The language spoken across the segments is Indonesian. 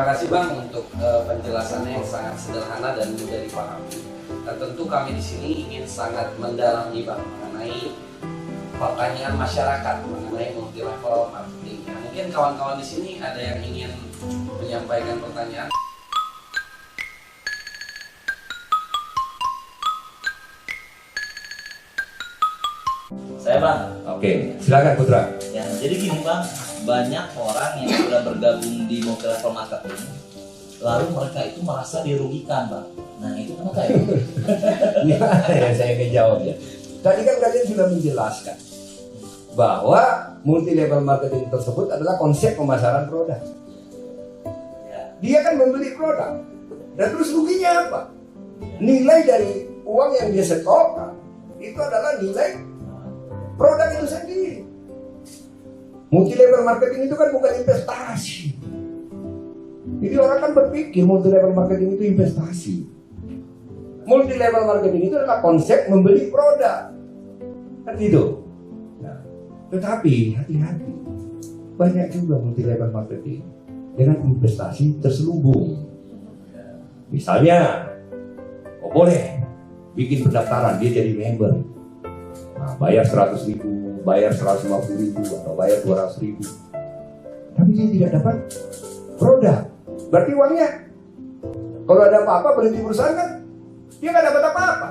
Terima kasih Bang untuk penjelasannya yang sangat sederhana dan mudah dipahami. Dan tentu kami di sini ingin sangat mendalami Bang mengenai pertanyaan masyarakat mengenai multi level marketing. Ya, mungkin kawan-kawan di sini ada yang ingin menyampaikan pertanyaan. Saya Bang. Oke, silakan Putra. Ya, jadi gini Bang, banyak orang yang sudah bergabung di multi level marketing, lalu mereka itu merasa dirugikan Bang. Nah itu kenapa ya? Gimana ya saya menjawab ya. Tadi kan kalian sudah menjelaskan bahwa multi level marketing tersebut adalah konsep pemasaran produk. Ya. Dia kan membeli produk, dan terus ruginya apa? Nilai dari uang yang dia setorkan itu adalah nilai produk itu sendiri. Multi level marketing itu kan bukan investasi. Jadi orang kan berpikir multi level marketing itu investasi. Multi level marketing itu adalah konsep membeli produk, kan gitu. Nah, tetapi hati-hati, banyak juga multi level marketing dengan investasi terselubung. Misalnya, boleh bikin pendaftaran dia jadi member. Nah, bayar 100.000, bayar 150.000, atau bayar 200.000. Tapi dia tidak dapat produk. Berarti uangnya, kalau ada apa-apa berhenti perusahaan kan, dia nggak dapat apa-apa.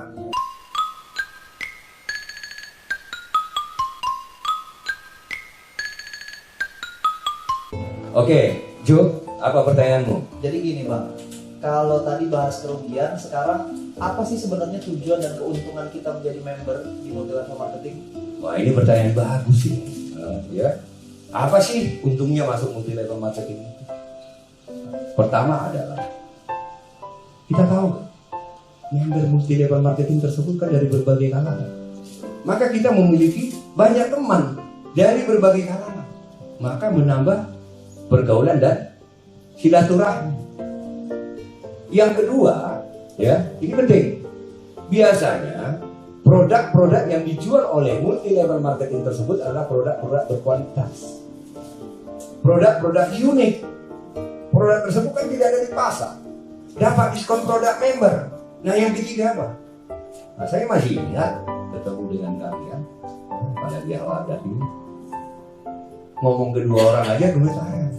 Oke, Jo, apa pertanyaanmu? Jadi gini Bang, kalau tadi bahas kerugian, sekarang apa sih sebenarnya tujuan dan keuntungan kita menjadi member di multi level marketing? Wah, ini pertanyaan bagus sih. Ya. Apa sih untungnya masuk multi level marketing itu? Pertama adalah kita tahu member multi level marketing tersebut kan dari berbagai kalangan. Maka kita memiliki banyak teman dari berbagai kalangan. Maka menambah pergaulan dan silaturahmi. Yang kedua, ya, ini penting. Biasanya produk-produk yang dijual oleh multi level marketing tersebut adalah produk-produk berkualitas. Produk-produk unik. Produk tersebut kan tidak ada di pasar. Dapat diskon produk member. Nah, yang ketiga apa? Nah, saya masih ingat bertemu dengan kalian pada di awal tadi. Ngomong kedua orang aja gemetar.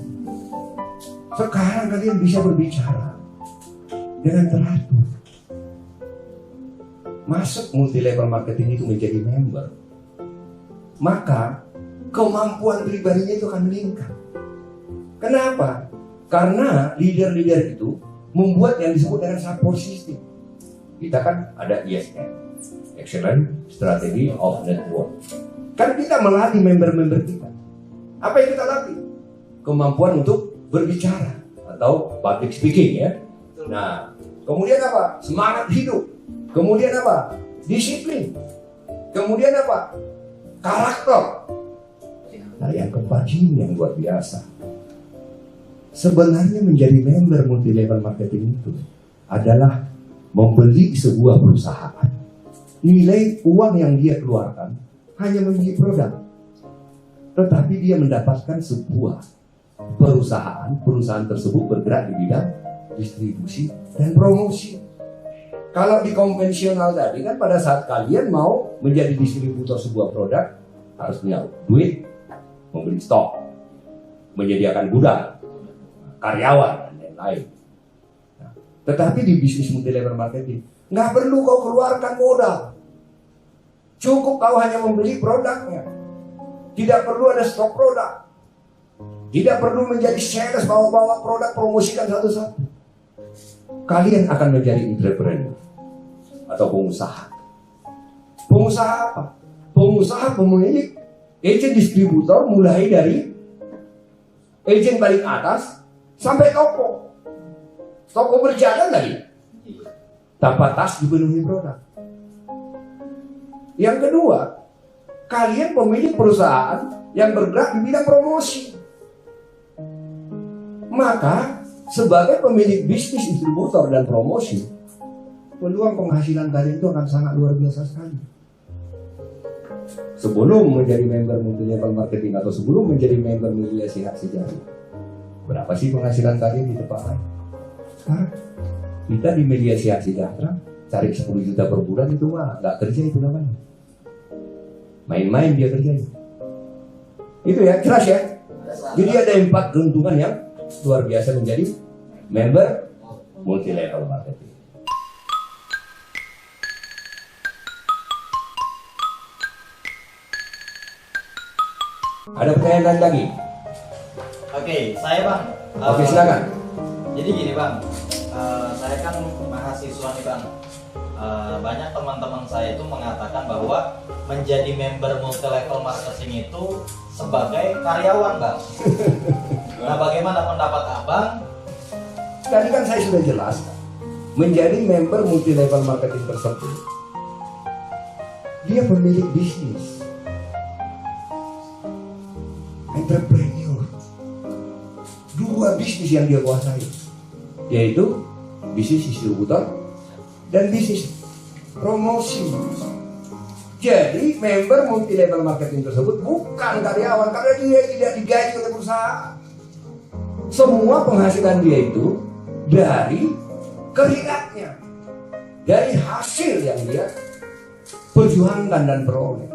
Sekarang kalian bisa berbicara dengan teratur. Masuk multi level marketing itu menjadi member, maka kemampuan pribadinya itu akan meningkat. Kenapa? Karena leader-leader itu membuat yang disebut dengan support system. Kita kan ada ISN, Excellent Strategy of Network. Kan kita melatih member-member kita. Apa yang kita latih? Kemampuan untuk berbicara atau public speaking, ya. Nah, kemudian apa? Semangat hidup. Kemudian apa? Disiplin. Kemudian apa? Karakter. Nah, yang keempat ini yang luar biasa. Sebenarnya menjadi member multi level marketing itu adalah membeli sebuah perusahaan. Nilai uang yang dia keluarkan hanya membeli produk, tetapi dia mendapatkan sebuah perusahaan tersebut bergerak di bidang distribusi dan promosi. Kalau di konvensional tadi kan pada saat kalian mau menjadi distributor sebuah produk harus punya duit, membeli stok, menyediakan gudang, karyawan dan lain-lain. Nah, tetapi di bisnis multi level marketing nggak perlu kau keluarkan modal, cukup kau hanya membeli produknya. Tidak perlu ada stok produk, tidak perlu menjadi sales bawa-bawa produk promosikan satu-satu. Kalian akan menjadi entrepreneur atau pengusaha. Pengusaha apa? Pengusaha pemilik agent distributor, mulai dari agent paling atas sampai toko. Toko berjalan lagi tanpa tas dipenuhi produk. Yang kedua, kalian pemilik perusahaan yang bergerak di bidang promosi. Maka sebagai pemilik bisnis distributor dan promosi, peluang penghasilan kalian itu akan sangat luar biasa sekali. Sebelum menjadi member multi level marketing atau sebelum menjadi member media sehat sejati, Berapa sih penghasilan kalian di tempat lain? Sekarang kita di media sejahtera cari 10 juta per bulan itu mah nggak kerja itu namanya. Main-main dia kerjanya. Itu ya, jelas ya. Jadi ada 4 keuntungan yang luar biasa menjadi member multi level marketing. Ada pertanyaan lain lagi? Oke, saya Bang. Oke, silakan. Jadi gini Bang, saya kan mahasiswa nih Bang. Banyak teman-teman saya itu mengatakan bahwa menjadi member multi level marketing itu sebagai karyawan Bang. Nah, bagaimana pendapat Abang? Tadi kan saya sudah jelaskan, menjadi member multi level marketing tersebut, dia pemilik bisnis, entrepreneur, 2 bisnis yang dia kuasai, yaitu bisnis distributor dan bisnis promosi. Jadi member multi level marketing tersebut bukan karyawan karena dia tidak digaji oleh perusahaan. Semua penghasilan dia itu dari keringatnya, dari hasil yang dia perjuangkan dan peroleh.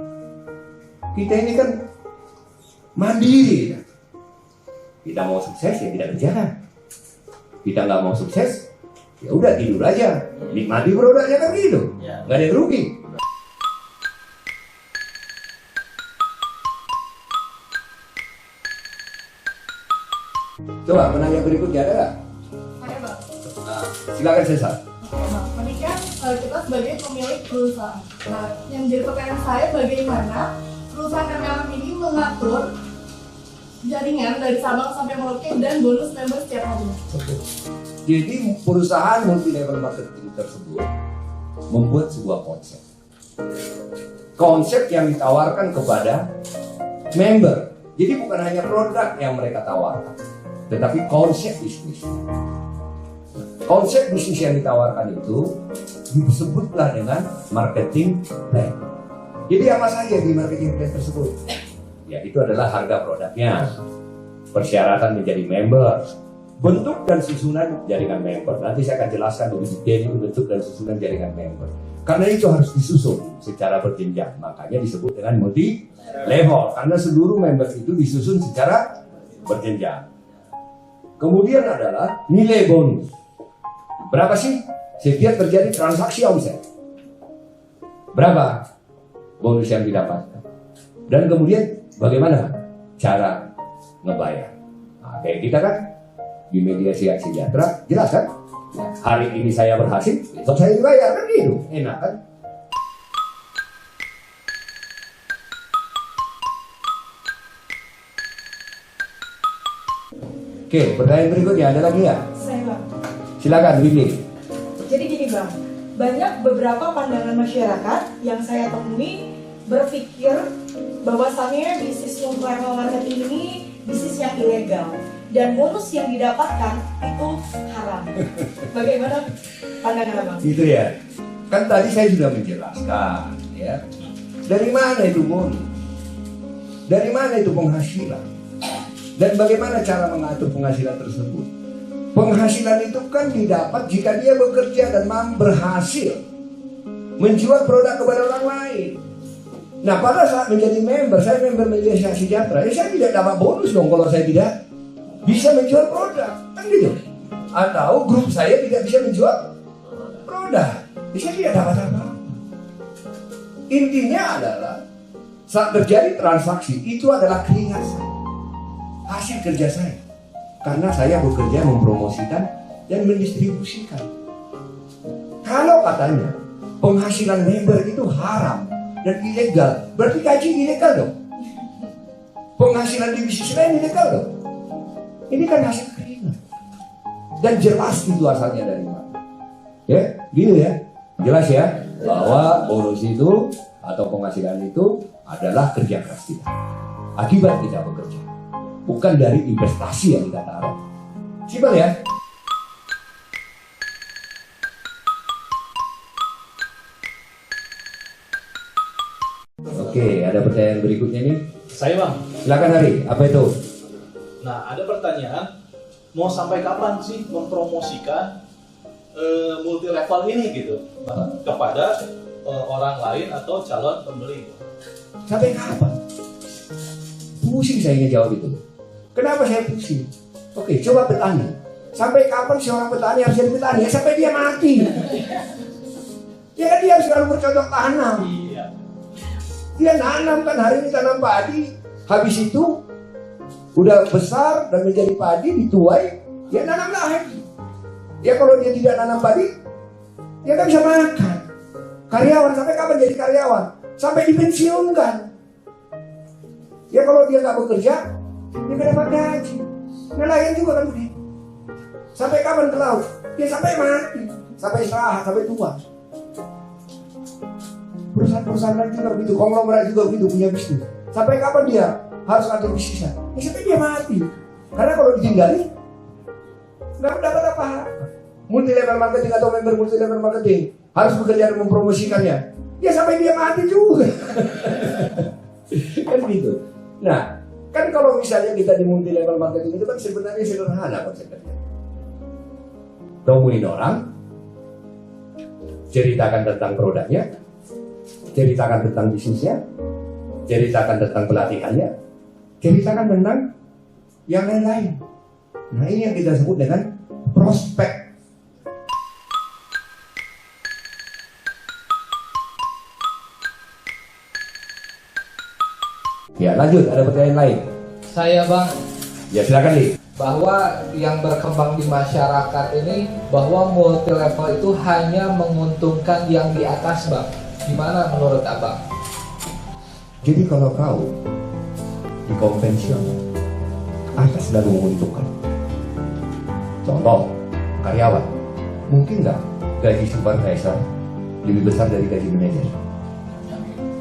Kita ini kan mandiri. Kita mau sukses ya tidak kerja. Kita nggak mau sukses ya udah tidur aja, nikmati produknya kan gitu, nggak ada yang rugi. Coba penanya berikutnya ada nggak? Ada Bang. Nah, silakan Cesar. Oke Bang, ini kan kita sebagai pemilik perusahaan. Nah, yang jadi pertanyaan saya bagaimana perusahaan MLM ini mengatur jaringan dari Sabang sampai Merauke dan bonus member setiap harinya. Jadi perusahaan multi level marketing tersebut membuat sebuah konsep. Konsep yang ditawarkan kepada member. Jadi bukan hanya produk yang mereka tawarkan, tetapi konsep bisnis. Konsep bisnis yang ditawarkan itu disebutlah dengan marketing plan. Jadi apa saja di marketing plan tersebut? Ya itu adalah harga produknya, persyaratan menjadi member, bentuk dan susunan jaringan member. Nanti saya akan jelaskan lebih detail bentuk dan susunan jaringan member. Karena itu harus disusun secara berjenjang, makanya disebut dengan multi level. Karena seluruh member itu disusun secara berjenjang. Kemudian adalah nilai bonus. Berapa sih setiap terjadi transaksi omset? Berapa bonus yang didapatkan? Dan kemudian bagaimana cara ngebayar? Nah, kayak kita kan di media sejahtera, jelas kan? Hari ini saya berhasil, besok saya dibayar kan gitu, enak kan? Oke, pertanyaan berikutnya ada lagi ya? Saya Bang. Silakan, Winnie. Jadi gini Bang, banyak beberapa pandangan masyarakat yang saya temui berpikir bahwasannya bisnis multi level marketing ini bisnis yang ilegal dan bonus yang didapatkan itu haram. Bagaimana pandangan Abang? Itu ya. Kan tadi saya sudah menjelaskan, ya. Dari mana itu bonus? Dari mana itu penghasilan? Dan bagaimana cara mengatur penghasilan tersebut? Penghasilan itu kan didapat jika dia bekerja dan berhasil menjual produk kepada orang lain. Nah, pada saat menjadi member, saya member media sejahtera, ya saya tidak dapat bonus dong kalau saya tidak bisa menjual produk, kan gitu. Atau grup saya tidak bisa menjual produk, ya saya tidak dapat apa-apa. Intinya adalah saat terjadi transaksi itu adalah keringat saya, hasil kerja saya, karena saya bekerja mempromosikan dan mendistribusikan. Kalau katanya penghasilan member itu haram dan ilegal, berarti gaji ilegal dong. Penghasilan di bisnis lain ilegal dong. Ini kan hasil keringat dan jelas itu asalnya dari mana. Ya, gitu ya, jelas ya bahwa bonus itu atau penghasilan itu adalah kerja keras kita, akibat kita bekerja, bukan dari investasi yang kita taruh. Simpel ya. Oke, ada pertanyaan berikutnya nih. Saya Bang. Silakan Hari, apa itu? Nah, ada pertanyaan. mau sampai kapan sih mempromosikan multi level ini gitu kepada orang lain atau calon pembeli? Sampai kapan? Pusing saya ingin jawab itu. Kenapa saya pusing? Oke, coba petani. Sampai kapan seorang petani harus jadi petani? Ya sampai dia mati. Ya kan dia harus selalu bercocok tanam. Iya. Dia nanam kan, hari ini tanam padi, habis itu udah besar dan menjadi padi, dituai, dia nanam lagi. Ya kalau dia tidak nanam padi, dia nggak bisa makan. Karyawan sampai kapan jadi karyawan? Sampai dipensiunkan. Ya kalau dia nggak bekerja, dia nggak dapat gaji. Nelayan juga kan begitu. Sampai kapan ke laut? Dia sampai mati, sampai istirahat, sampai tua. Perusahaan-perusahaan lain juga begitu, konglomerat juga begitu, punya bisnis. Sampai kapan dia harus ada bisnisnya? Ya sampai dia mati. Karena kalau ditinggalin, nggak dapat apa-apa. Multi level marketing atau member multi level marketing harus bekerja dan mempromosikannya. Ya sampai dia mati juga. Kan gitu. Nah, kan kalau misalnya kita di multi level marketing itu kan sebenarnya sederhana konsepnya. Temuin orang, ceritakan tentang produknya, ceritakan tentang bisnisnya, ceritakan tentang pelatihannya, ceritakan tentang yang lain-lain. Nah ini yang kita sebut dengan prospek. Ya lanjut, ada pertanyaan lain? Saya Bang, Ya silakan Li. bahwa yang berkembang di masyarakat ini bahwa multi level itu hanya menguntungkan yang di atas Bang. Gimana menurut Abang? Jadi kalau kau di konvensional atas selalu menguntungkan. Contoh, karyawan mungkin nggak gaji supervisor lebih besar dari gaji manajer?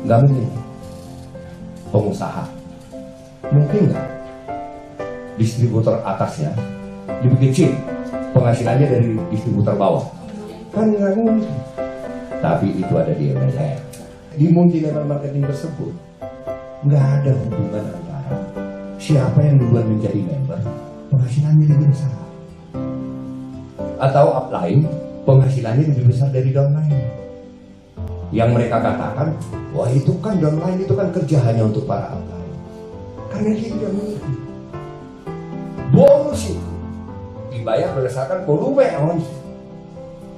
Nggak mungkin. Pengusaha mungkin nggak distributor atasnya lebih kecil penghasilannya dari distributor bawah? Kan nggak mungkin. Tapi itu ada di MLM. Di multi level marketing tersebut nggak ada hubungan antara siapa yang duluan menjadi member penghasilannya lebih besar atau upline penghasilannya lebih besar dari downline. Yang mereka katakan, wah itu kan downline itu kan kerja hanya untuk para upline. Karena dia tidak mengerti. Bonus itu dibayar berdasarkan volume ons.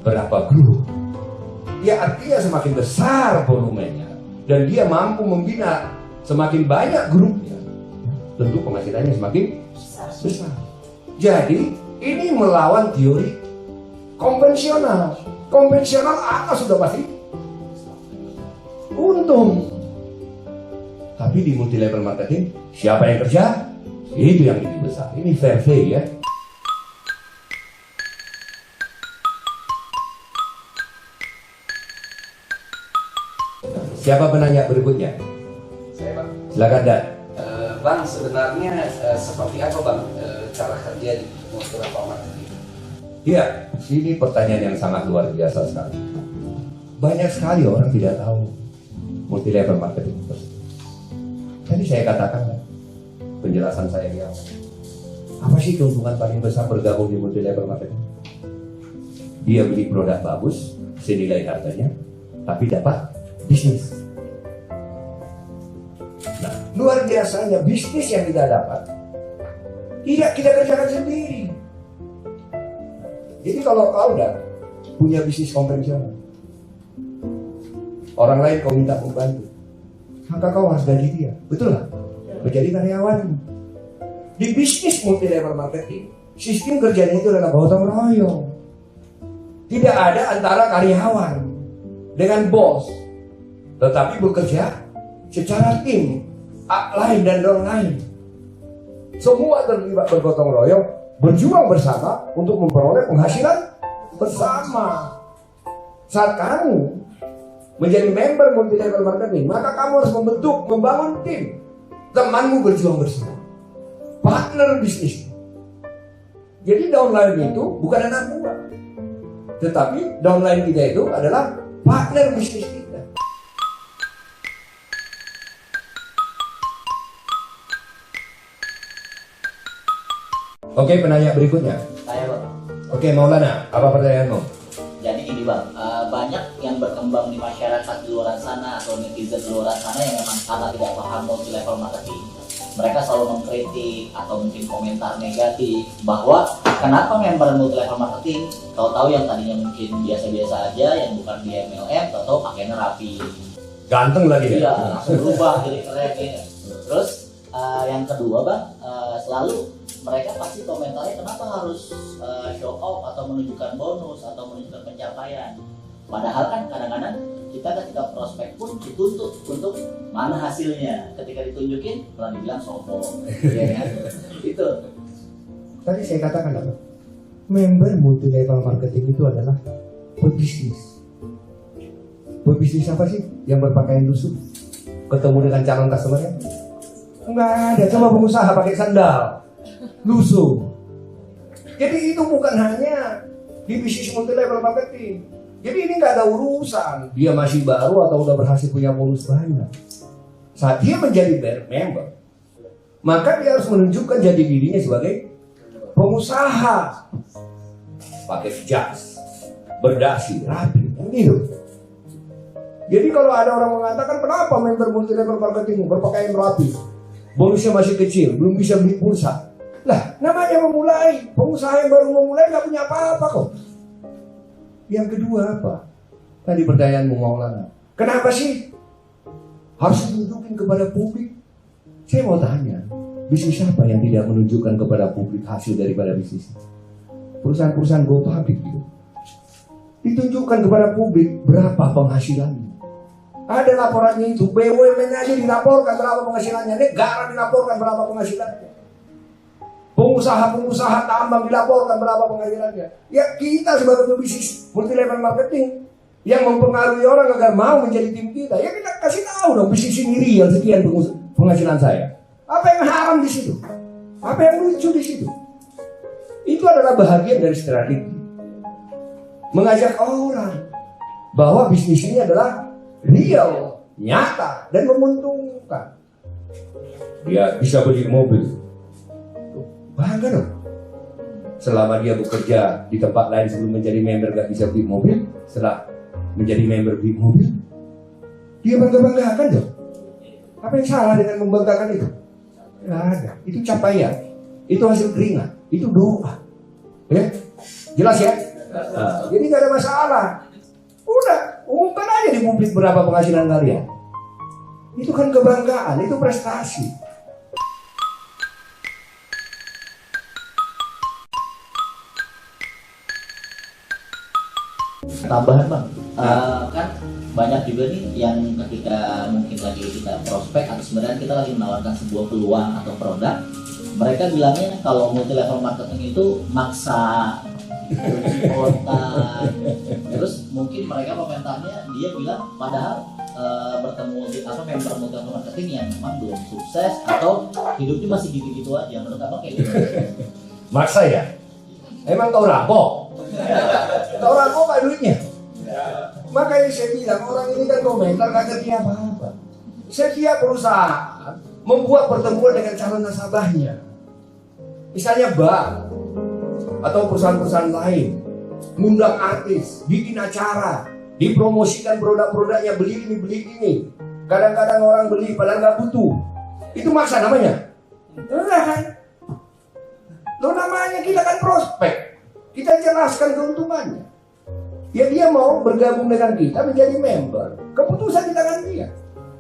Berapa grup? Ya artinya semakin besar volumenya dan dia mampu membina semakin banyak grupnya, tentu penghasilannya semakin besar. Jadi ini melawan teori konvensional. Konvensional atas sudah pasti untung. Tapi di multi level marketing siapa yang kerja? Itu yang lebih besar. Ini fair play ya. Siapa penanya berikutnya? Saya Bang. Silakan Dan. Bang, sebenarnya seperti apa Bang cara kerja di multi level marketing? Iya, ini pertanyaan yang sangat luar biasa sekali. Banyak sekali orang tidak tahu multi level marketing. Tadi saya katakan penjelasan saya di awal. Apa sih keuntungan paling besar bergabung di multi level marketing? Dia beli produk bagus, senilai harganya, tapi dapat bisnis. Nah, luar biasanya bisnis yang kita dapat tidak kita kerjakan sendiri. Jadi kalau kau udah punya bisnis konvensional, orang lain kau minta membantu, maka kau harus gaji dia, betul nggak? Menjadi karyawan. Di bisnis multi level marketing, sistem kerjanya itu adalah gotong royong. Tidak ada antara karyawan dengan bos, tetapi bekerja secara tim, upline dan downline. Semua terlibat bergotong royong, berjuang bersama untuk memperoleh penghasilan bersama. Saat kamu menjadi member multi level marketing, maka kamu harus membangun tim. Temanmu berjuang bersama, partner bisnis. Jadi downline itu bukan anak buah, tetapi downline kita itu adalah partner bisnis kita. Oke, penanya berikutnya. Saya Bang. Oke, Maulana, apa pertanyaanmu? Jadi gini Bang, banyak yang berkembang di masyarakat di luar sana atau netizen di luar sana yang memang karena tidak paham multi level marketing. Mereka selalu mengkritik atau mungkin komentar negatif bahwa kenapa member multi level marketing tahu-tahu yang tadinya mungkin biasa-biasa aja, yang bukan di MLM, tahu-tahu pakainya rapi. Ganteng lagi ya? Iya, langsung berubah jadi keren ya. Terus yang kedua Bang, selalu mereka pasti komentarnya kenapa harus show off atau menunjukkan bonus atau menunjukkan pencapaian. Padahal kan kadang-kadang kita ketika prospek pun dituntut untuk mana hasilnya. Ketika ditunjukin malah dibilang sombong. Ya kan? Itu. Tadi saya katakan apa? Member multi level marketing itu adalah pebisnis. Pebisnis apa sih? Yang berpakaian lusuh ketemu dengan calon customer-nya? Enggak ada, coba pengusaha pakai sandal lusuh. Jadi itu bukan hanya di bisnis multi level marketing. Jadi ini nggak ada urusan dia masih baru atau udah berhasil punya bonus banyak. Saat dia menjadi member, maka dia harus menunjukkan jati dirinya sebagai pengusaha. Pakai jas, berdasi, rapi, gitu. Jadi kalau ada orang mengatakan kenapa member multi level marketing berpakaian rapi, bonusnya masih kecil, belum bisa beli pulsa. Lah, namanya memulai, pengusaha yang baru memulai nggak punya apa-apa kok. Yang kedua apa? Tadi pertanyaanmu Maulana, kenapa sih harus ditunjukin kepada publik? Saya mau tanya, bisnis apa yang tidak menunjukkan kepada publik hasil daripada bisnis? Perusahaan-perusahaan go public gitu. Ditunjukkan kepada publik berapa penghasilannya. Ada laporannya itu, BUMN aja dilaporkan berapa penghasilannya, negara dilaporkan berapa penghasilannya. Pengusaha-pengusaha tambang dilaporkan berapa penghasilannya. Ya kita sebagai bisnis multi level marketing yang mempengaruhi orang agar mau menjadi tim kita, ya kita kasih tahu dong bisnis ini real sekian penghasilan saya. Apa yang haram di situ? Apa yang lucu di situ? Itu adalah bahagian dari strategi mengajak orang bahwa bisnis ini adalah real, nyata, dan menguntungkan. Dia bisa beli mobil, bangga dong. Selama dia bekerja di tempat lain sebelum menjadi member gak bisa beli mobil, setelah menjadi member beli mobil, dia bangga-banggakan dong. Apa yang salah dengan membanggakan itu? Gak ada. Itu capaian, itu hasil keringat, itu doa. Ya, jelas ya? Jadi gak ada masalah. Udah, umumkan aja di publik berapa penghasilan kalian. Itu kan kebanggaan, itu prestasi. Tambahan Bang, kan banyak juga nih yang ketika mungkin lagi kita prospek atau sebenarnya kita lagi menawarkan sebuah peluang atau produk, mereka bilangnya kalau multi level marketing itu maksa, spontan. Terus mungkin mereka komentarnya dia bilang padahal bertemu member multi level marketing yang memang belum sukses atau hidupnya masih gitu-gitu aja. Menurut Abang kayak gitu? Maksa ya? Emang kau rampok? Kau rampok gak duitnya? Makanya saya bilang orang ini kan komentar gak ngerti apa-apa. Setiap perusahaan membuat pertemuan dengan calon nasabahnya. Misalnya bank atau perusahaan-perusahaan lain ngundang artis, bikin acara, dipromosikan produk-produknya, beli ini. Kadang-kadang orang beli padahal nggak butuh. Itu maksa namanya? Enggak kan? Lo namanya kita kan prospek. Kita jelaskan keuntungannya. Ya dia mau bergabung dengan kita menjadi member. Keputusan di tangan dia.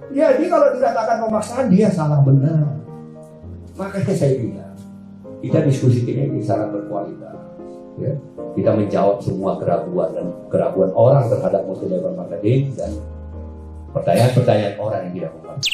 Jadi kalau dikatakan pemaksaan dia salah benar. Makanya saya bilang kita diskusi ini sangat berkualitas. Ya. Kita menjawab semua keraguan orang terhadap multi level marketing dan pertanyaan-pertanyaan orang yang tidak mengerti.